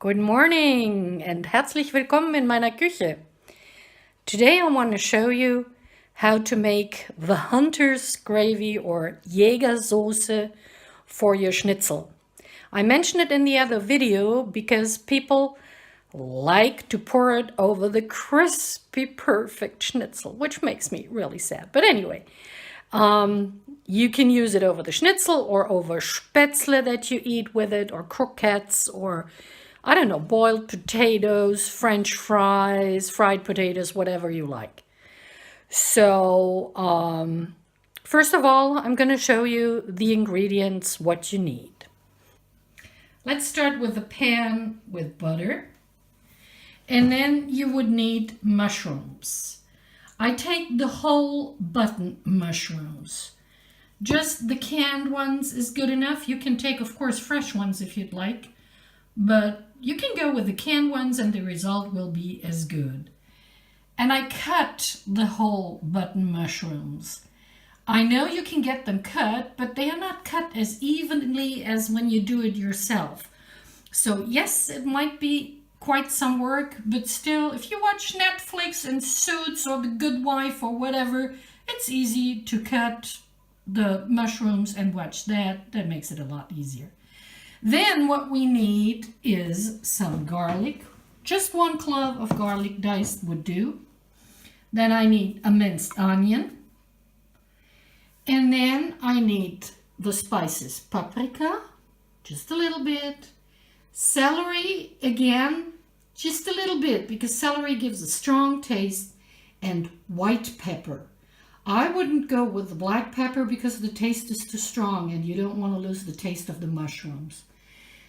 Good morning and herzlich willkommen in meiner Küche. Today I want to show you how to make the hunter's gravy or Jägersoße for your Schnitzel. I mentioned it in the other video because people like to pour it over the crispy, perfect Schnitzel, which makes me really sad. But anyway, you can use it over the Schnitzel or over Spätzle that you eat with it, or croquettes, or I don't know, boiled potatoes, French fries, fried potatoes, whatever you like. So first of all, I'm going to show you the ingredients, what you need. Let's start with a pan with butter. And then you would need mushrooms. I take the whole button mushrooms. Just the canned ones is good enough. You can take, of course, fresh ones if you'd like. But you can go with the canned ones and the result will be as good. And I cut the whole button mushrooms. I know you can get them cut, but they are not cut as evenly as when you do it yourself. So yes, it might be quite some work, but still, if you watch Netflix and Suits or The Good Wife or whatever, it's easy to cut the mushrooms and watch that. That makes it a lot easier. Then what we need is some garlic. Just 1 clove of garlic diced would do. Then I need a minced onion. And then I need the spices. Paprika, just a little bit. Celery, again, just a little bit, because celery gives a strong taste. And white pepper. I wouldn't go with the black pepper because the taste is too strong and you don't want to lose the taste of the mushrooms.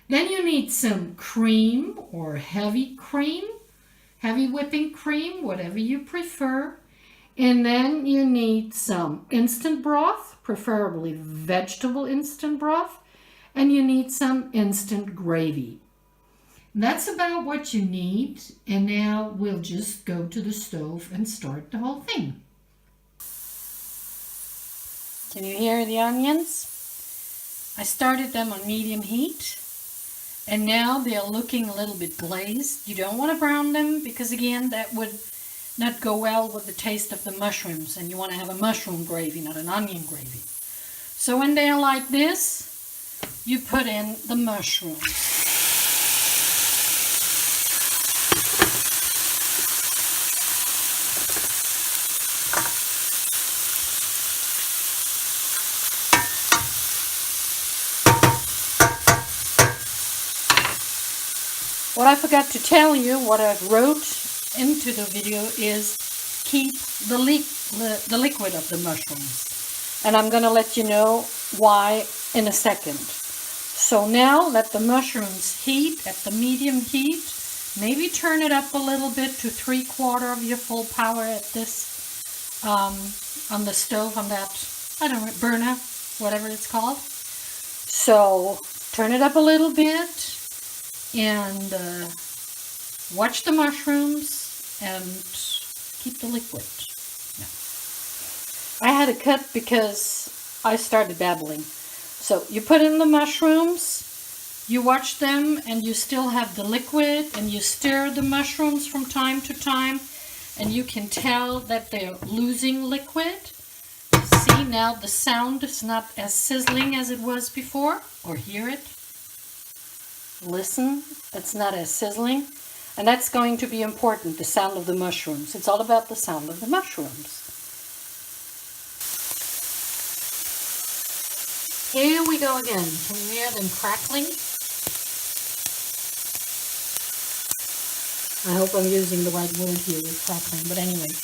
Then you need some cream or heavy whipping cream, whatever you prefer. And then you need some instant broth, preferably vegetable instant broth. And you need some instant gravy. That's about what you need. And now we'll just go to the stove and start the whole thing. Can you hear the onions? I started them on medium heat. And now they are looking a little bit glazed. You don't want to brown them because, again, that would not go well with the taste of the mushrooms. And you want to have a mushroom gravy, not an onion gravy. So when they are like this, you put in the mushrooms. What I forgot to tell you, what I wrote into the video is keep the liquid of the mushrooms. And I'm going to let you know why in a second. So now let the mushrooms heat at the medium heat. Maybe turn it up a little bit to 3/4 of your full power at this, on the stove, on that, I don't know, burner, whatever it's called. So turn it up a little bit. And watch the mushrooms and keep the liquid. No. I had to cut because I started babbling. So you put in the mushrooms, you watch them, and you still have the liquid, and you stir the mushrooms from time to time, and you can tell that they're losing liquid. See, now the sound is not as sizzling as it was before, or hear it. Listen, it's not as sizzling, and that's going to be important, the sound of the mushrooms. It's all about the sound of the mushrooms. Here we go again. Can you hear them crackling? I hope I'm using the right word here with crackling, but anyway.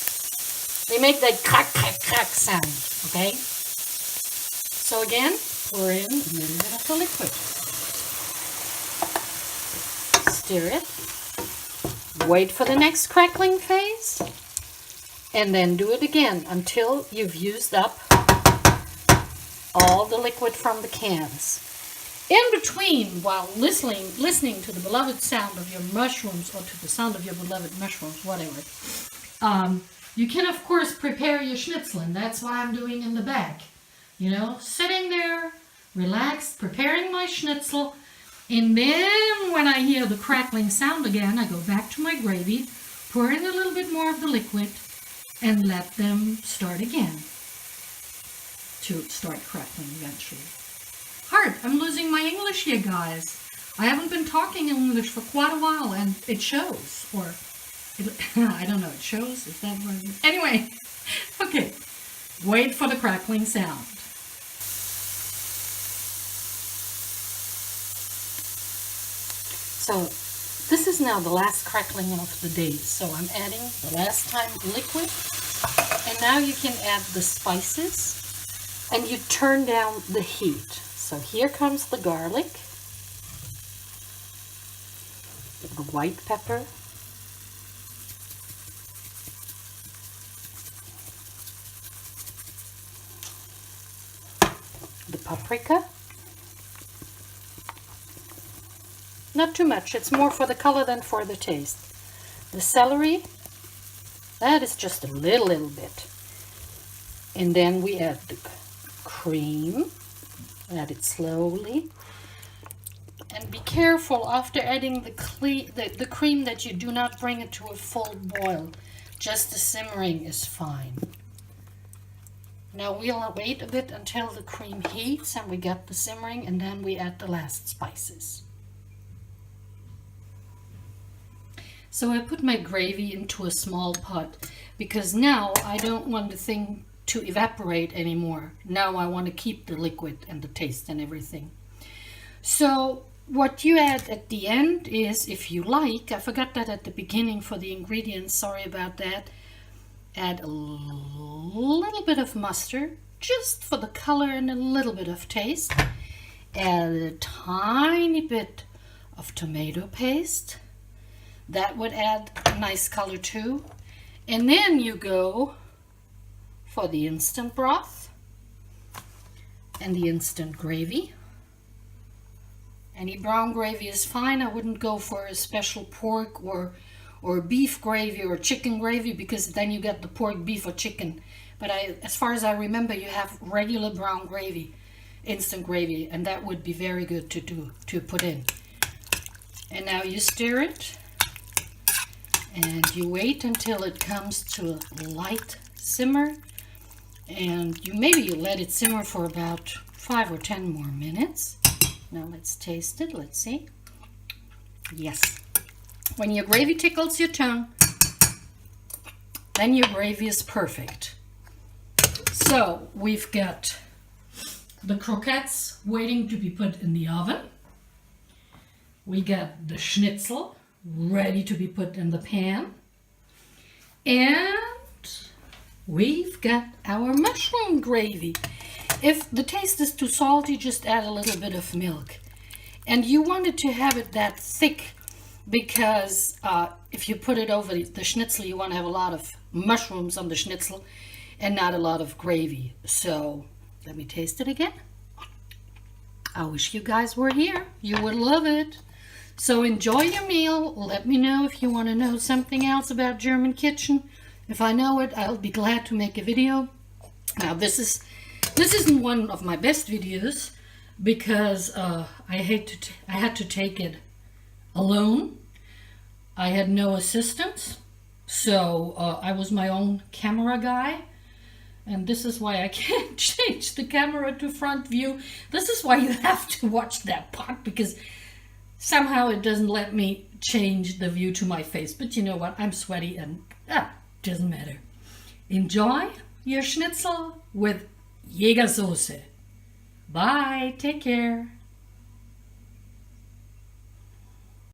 They make that crack, crack, crack sound, okay? So again, pour in a little bit of the liquid. Stir it, wait for the next crackling phase, and then do it again until you've used up all the liquid from the cans. In between, while listening to the beloved sound of your mushrooms, or to the sound of your beloved mushrooms, whatever, you can, of course, prepare your schnitzel, and that's what I'm doing in the back. You know, sitting there, relaxed, preparing my schnitzel. And then when I hear the crackling sound again, I go back to my gravy, pour in a little bit more of the liquid, and let them start again to start crackling eventually. Hard. I'm losing my English here, guys. I haven't been talking English for quite a while, and it shows. Or, I don't know, it shows? Is that what it is? Anyway, okay. Wait for the crackling sound. So, this is now the last crackling of the day. So I'm adding the last time liquid. And now you can add the spices. And you turn down the heat. So here comes the garlic. The white pepper. The paprika. Not too much, it's more for the color than for the taste. The celery, that is just a little bit. And then we add the cream, add it slowly. And be careful after adding the cream that you do not bring it to a full boil. Just the simmering is fine. Now we'll wait a bit until the cream heats and we get the simmering, and then we add the last spices. So I put my gravy into a small pot because now I don't want the thing to evaporate anymore. Now I want to keep the liquid and the taste and everything. So what you add at the end is, if you like, I forgot that at the beginning for the ingredients, sorry about that, add a little bit of mustard just for the color and a little bit of taste. Add a tiny bit of tomato paste. That would add a nice color too. And then you go for the instant broth and the instant gravy. Any brown gravy is fine. I wouldn't go for a special pork or beef gravy or chicken gravy, because then you get the pork, beef, or chicken. But as far as I remember, you have regular brown gravy, instant gravy, and that would be very good to put in. And now you stir it. And you wait until it comes to a light simmer, and maybe you let it simmer for about 5 or 10 more minutes. Now let's taste it. Let's see. Yes. When your gravy tickles your tongue, then your gravy is perfect. So we've got the croquettes waiting to be put in the oven. We got the schnitzel ready to be put in the pan, and we've got our mushroom gravy. If the taste is too salty, just add a little bit of milk. And you wanted to have it that thick because if you put it over the schnitzel, you want to have a lot of mushrooms on the schnitzel and not a lot of gravy. So let me taste it again. I wish you guys were here. You would love it. So enjoy your meal. Let me know if you want to know something else about German kitchen. If I know it, I'll be glad to make a video. Now this isn't one of my best videos because I had to take it alone. I had no assistance, so I was my own camera guy. And this is why I can't change the camera to front view. This is why you have to watch that part, because somehow it doesn't let me change the view to my face. But you know what? I'm sweaty and doesn't matter. Enjoy your schnitzel with Jägersoße. Bye. Take care.